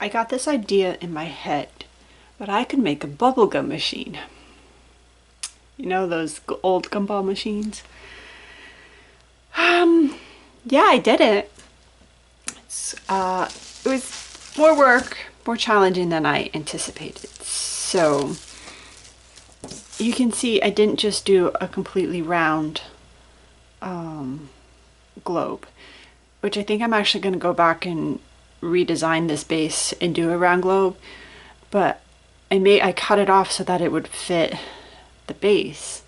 I got this idea in my head, but I could make a bubblegum machine. You know those old gumball machines? Yeah, I did it. It was more work, more challenging than I anticipated. So you can see I didn't just do a completely round globe, which I think I'm actually going to go back and redesign this base and do a round globe. But I cut it off so that it would fit the base.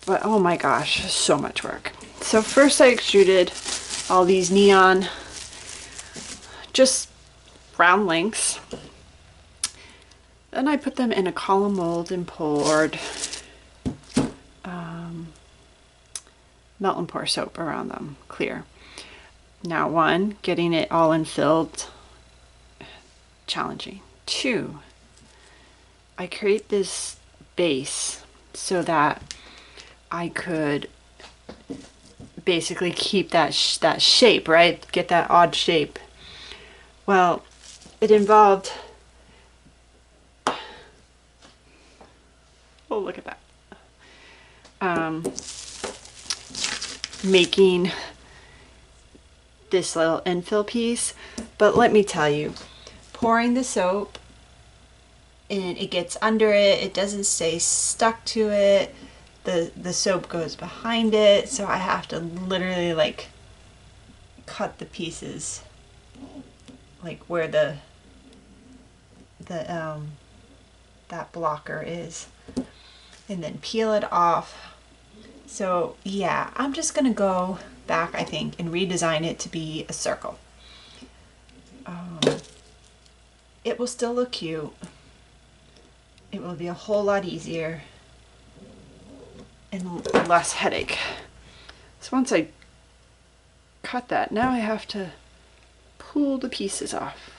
But oh my gosh, so much work. So first I extruded all these neon, just round links. Then I put them in a column mold and poured melt and pour soap around them, clear. Now one, getting it all infilled, challenging. Two, I create this base so that I could basically keep that shape, right? Get that odd shape. Well, it involved, oh look at that, making this little infill piece. But let me tell you, pouring the soap and it gets under it, it doesn't stay stuck to it, the soap goes behind it, so I have to literally like cut the pieces like where that blocker is, and then peel it off. So yeah, I'm just gonna go back, I think, and redesign it to be a circle. It will still look cute. It will be a whole lot easier and less headache. So once I cut that, now I have to pull the pieces off.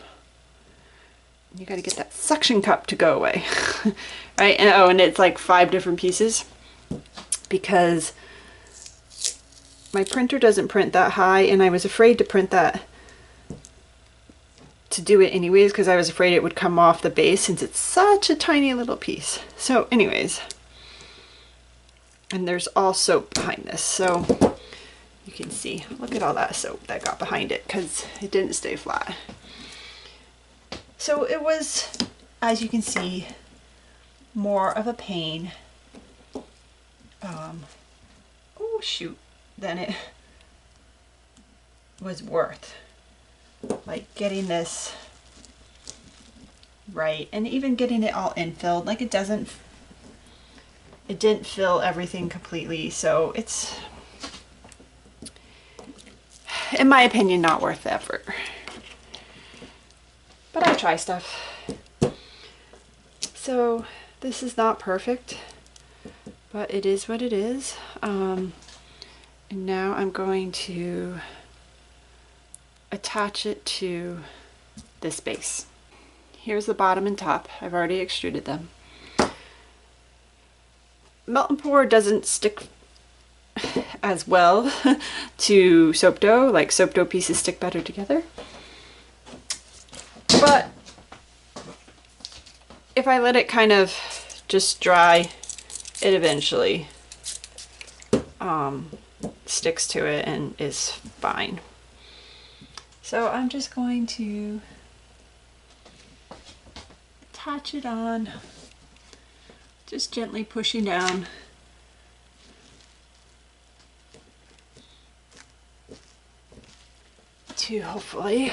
You got to get that suction cup to go away. Right? And oh, and it's like 5 different pieces because my printer doesn't print that high, and I was afraid to print that, to do it anyways, because I was afraid it would come off the base since it's such a tiny little piece. So anyways, and there's all soap behind this, so you can see, look at all that soap that got behind it because it didn't stay flat. So it was, as you can see, more of a pain, oh shoot, than it was worth. Like getting this right, and even getting it all infilled. Like it didn't fill everything completely, so it's, in my opinion, not worth the effort. But I try stuff. So this is not perfect, but it is what it is. And now I'm going to attach it to this base. Here's the bottom and top. I've already extruded them. Melt and pour doesn't stick as well to soap dough, like soap dough pieces stick better together. But if I let it kind of just dry, it eventually sticks to it and is fine. So I'm just going to attach it on, just gently pushing down. To hopefully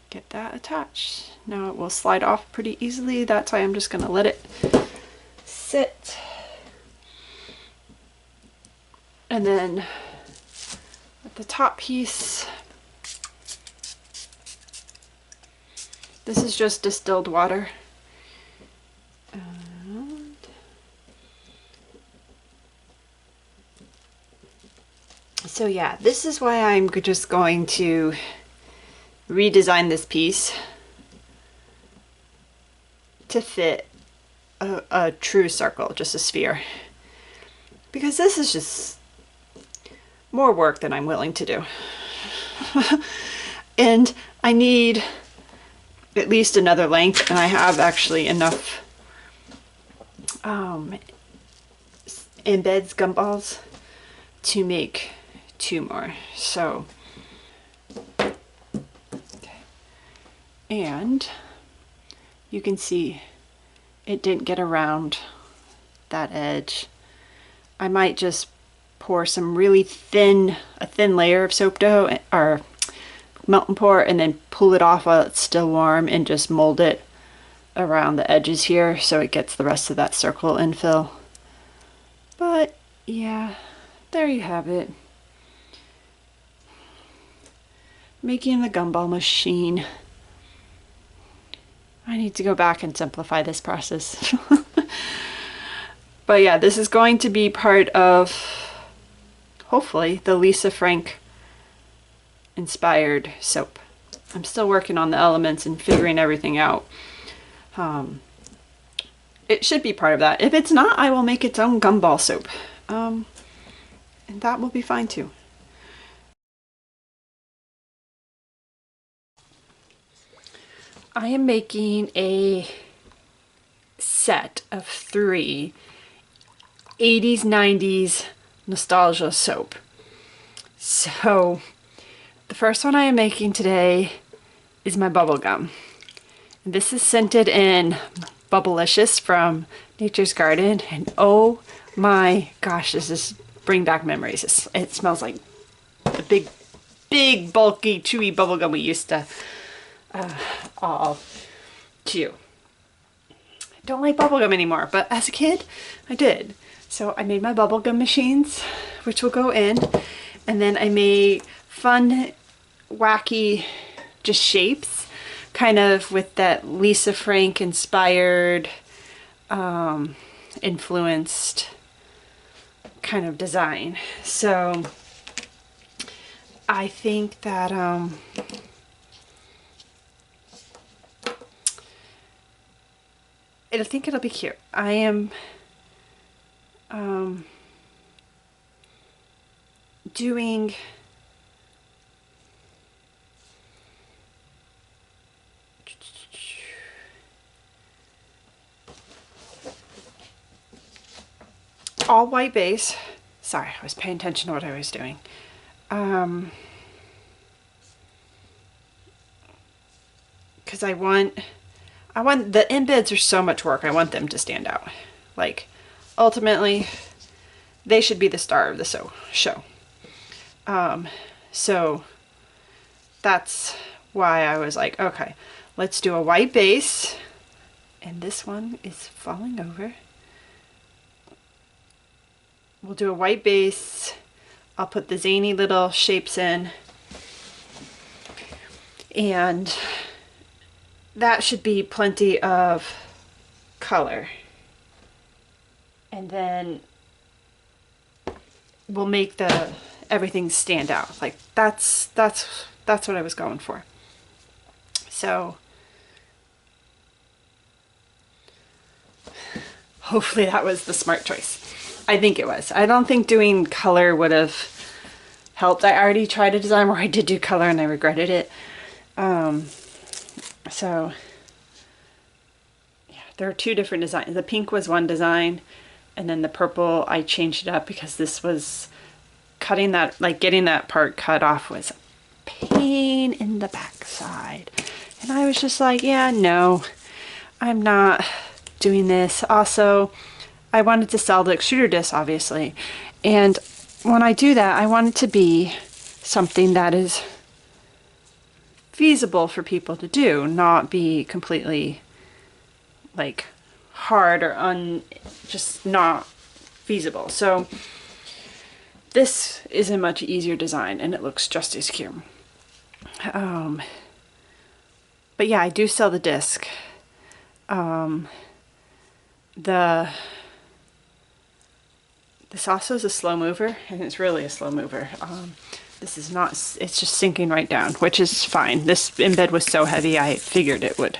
get that attached. Now it will slide off pretty easily. That's why I'm just going to let it sit. And then at the top piece, this is just distilled water. And so yeah, this is why I'm just going to redesign this piece to fit a true circle, just a sphere. Because this is just more work than I'm willing to do. And I need at least another length, and I have actually enough embeds gumballs to make 2 more. So, and you can see it didn't get around that edge. I might just pour some really thin, a thin layer of soap dough or melt and pour, and then pull it off while it's still warm and just mold it around the edges here so it gets the rest of that circle infill. But yeah, there you have it. Making the Gumball Machine. I need to go back and simplify this process. But yeah, this is going to be part of, hopefully, the Lisa Frank inspired soap. I'm still working on the elements and figuring everything out. It should be part of that. If it's not, I will make its own gumball soap. And that will be fine too. I am making a set of 3 80s, 90s nostalgia soap. So the first one I am making today is my bubblegum. This is scented in Bubblicious from Nature's Garden, and oh my gosh, this is bring back memories. It smells like the big bulky chewy bubblegum we used to all chew. I don't like bubblegum anymore, but as a kid I did. So I made my bubblegum machines, which will go in, and then I made fun, wacky, just shapes, kind of with that Lisa Frank inspired, influenced kind of design. So I think that I think it'll be cute. I am doing all white base. Sorry, I was paying attention to what I was doing. Because I want the embeds are so much work. I want them to stand out. Like, ultimately, they should be the star of the show. So that's why I was like, okay, let's do a white base. And this one is falling over. We'll do a white base. I'll put the zany little shapes in. And that should be plenty of color. And then we'll make everything stand out. Like that's what I was going for. So hopefully that was the smart choice. I think it was. I don't think doing color would have helped. I already tried a design where I did do color and I regretted it. So yeah, there are 2 different designs. The pink was one design, and then the purple I changed it up because this was cutting that, like getting that part cut off was a pain in the backside. And I was just like, yeah, no, I'm not doing this. Also, I wanted to sell the extruder disc, obviously. And when I do that, I want it to be something that is feasible for people to do, not be completely like hard or just not feasible. So this is a much easier design and it looks just as cute. But yeah, I do sell the disc. This also is a slow mover, and it's really a slow mover. This is not, it's just sinking right down, which is fine. This embed was so heavy, I figured it would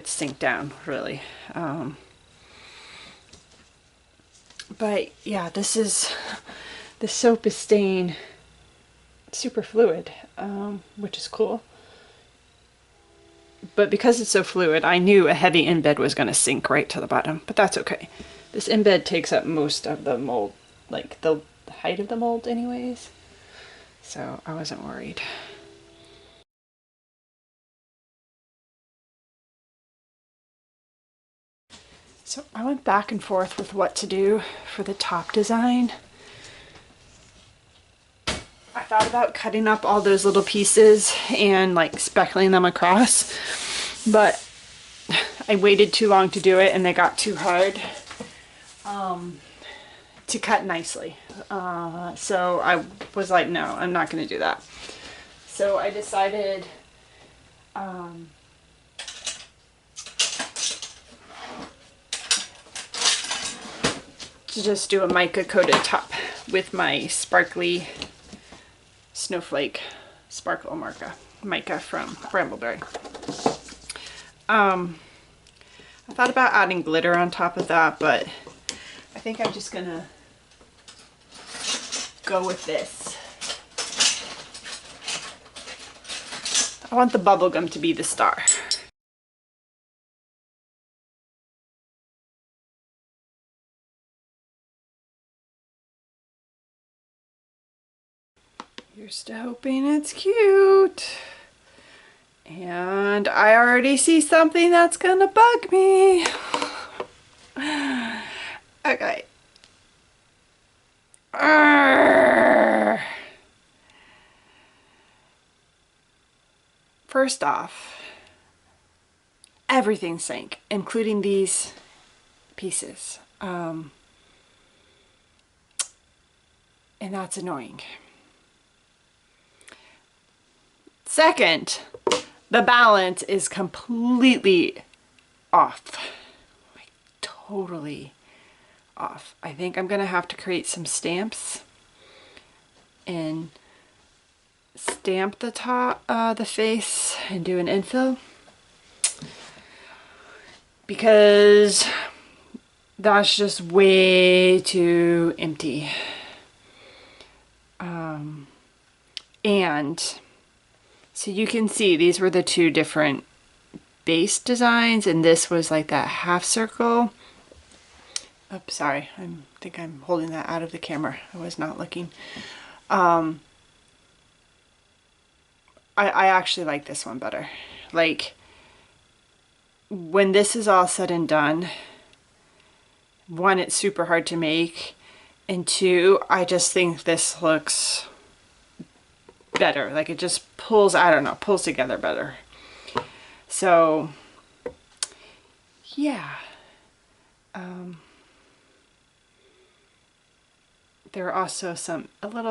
sink down, really. But yeah, this soap is staying super fluid, which is cool. but because it's so fluid, I knew a heavy embed was going to sink right to the bottom, but that's okay. This embed takes up most of the mold, like the height of the mold anyways, so I wasn't worried. So I went back and forth with what to do for the top design. I thought about cutting up all those little pieces and like speckling them across, but I waited too long to do it and they got too hard to cut nicely. So I was like, no, I'm not going to do that. So I decided to just do a mica coated top with my sparkly snowflake sparkle mica from Brambleberry. I thought about adding glitter on top of that, but I think I'm just gonna go with this. I want the bubblegum to be the star. You're still hoping it's cute. And I already see something that's gonna bug me. Okay. First off, everything sank, including these pieces. And that's annoying. Second, the balance is completely off. Like, totally off. I think I'm gonna have to create some stamps and stamp the top, the face, and do an infill, because that's just way too empty. And so you can see these were the two different base designs, and this was like that half circle. Oops, sorry, I think I'm holding that out of the camera. I was not looking. I actually like this one better. Like, when this is all said and done, one, it's super hard to make, and two, I just think this looks better. Like, it just pulls, I don't know, pulls together better. So yeah, there are also some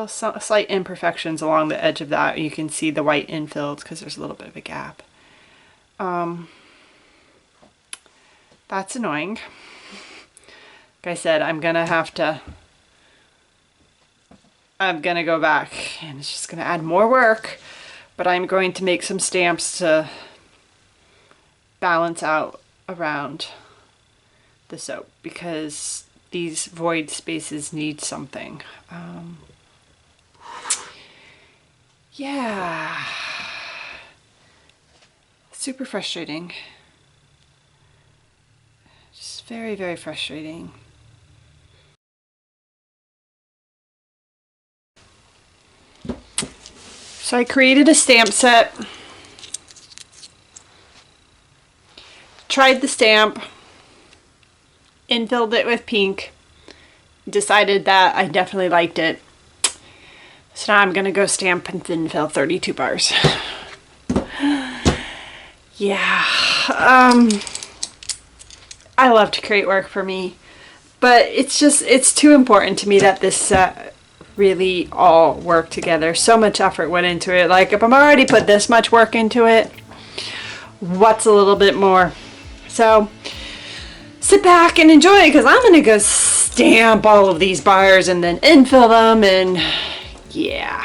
slight imperfections along the edge of that. You can see the white infilled because there's a little bit of a gap. That's annoying. Like I said, I'm gonna go back, and it's just gonna add more work, but I'm going to make some stamps to balance out around the soap, because these void spaces need something. Yeah, super frustrating. Just very, very frustrating. So I created a stamp set, tried the stamp, infilled it with pink, decided that I definitely liked it. So now I'm gonna go stamp and thin fill 32 bars. Yeah, I love to create work for me, but it's too important to me that this set really all work together. So much effort went into it. Like, if I'm already put this much work into it, what's a little bit more? So sit back and enjoy, because I'm gonna go stamp all of these bars and then infill them, and yeah.